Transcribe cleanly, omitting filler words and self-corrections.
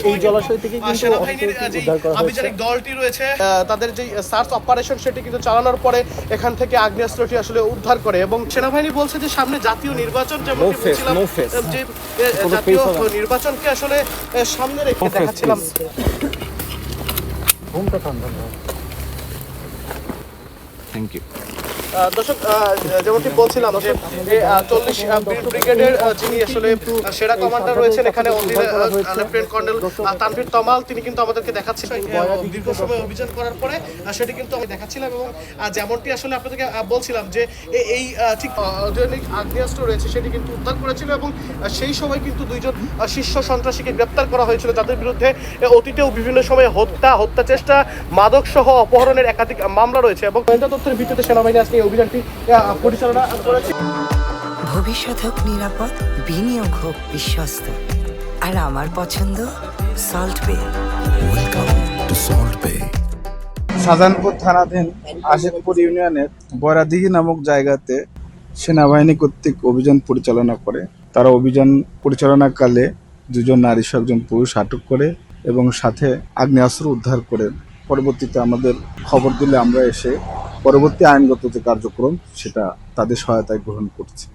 এই জলাশয় থেকে কিন্তু সেনাবাহিনীর যে আভিযানিক দলটি রয়েছে তাদের যে সার্চ অপারেশন সেটি কিন্তু চালানোর পরে এখান থেকে আগ্নেয়াস্ত্রটি আসলে উদ্ধার করে এবং সেনাবাহিনী বলছে যে সামনে জাতীয় নির্বাচন যেমন বলছিলাম যে জাতীয় নির্বাচনকে আসলে সামনে রেখে দেখাচ্ছিলাম। Thank you. দর্শক যেমনটি বলছিলাম যে 40 ব্রিগেডের যিনি আসলে সেরা কমান্ডার রয়েছেন এখানে লেফটেন্যান্ট কর্নেল তানভীর তমাল, তিনি কিন্তু আমাদেরকে দেখাচ্ছেন দীর্ঘ সময় অভিযান করার পরে সেটি কিন্তু আমি দেখাচ্ছিলাম এবং যেমনটি আসলে আপনাদেরকে বলছিলাম যে এই ঠিক আধুনিক আগ্নেয়াস্ত্র রয়েছে সেটি কিন্তু উদ্ধার করেছিল এবং সেই সময় কিন্তু দুইজন শীর্ষ সন্ত্রাসীকে গ্রেপ্তার করা হয়েছিল যাদের বিরুদ্ধে অতীতেও বিভিন্ন সময়ে হত্যা চেষ্টা মাদক সহ অপহরণের একাধিক মামলা রয়েছে এবং গোয়েন্দা তথ্যের ভিত্তিতে সেনাবাহিনী আজকে এই অভিযানটি পরিচালনা করেছে। ভবিষ্যৎ হোক নিরাপদ, বিনিয়োগ হোক বিশ্বস্ত, আর আমার পছন্দ সল্ট বে। ওয়েলকাম টু সল্ট বে। শাহজাহানপুর থানাধীন আশিকপুর ইউনিয়নের বয়রাদিঘি নামক জায়গাতে সেনাবাহিনী কর্তৃক অভিযান পরিচালনা করে। তারা অভিযান পরিচালনাকালে 2 নারী সহ 1 পুরুষ আটক করে এবং সাথে আগ্নেয়াস্ত্র উদ্ধার করে। পরবর্তীতে আমাদের খবর দিলে আমরা এসে পরবর্তী আইনগত যে কার্যক্রম সেটা তাদের সহায়তায় গ্রহণ করছি।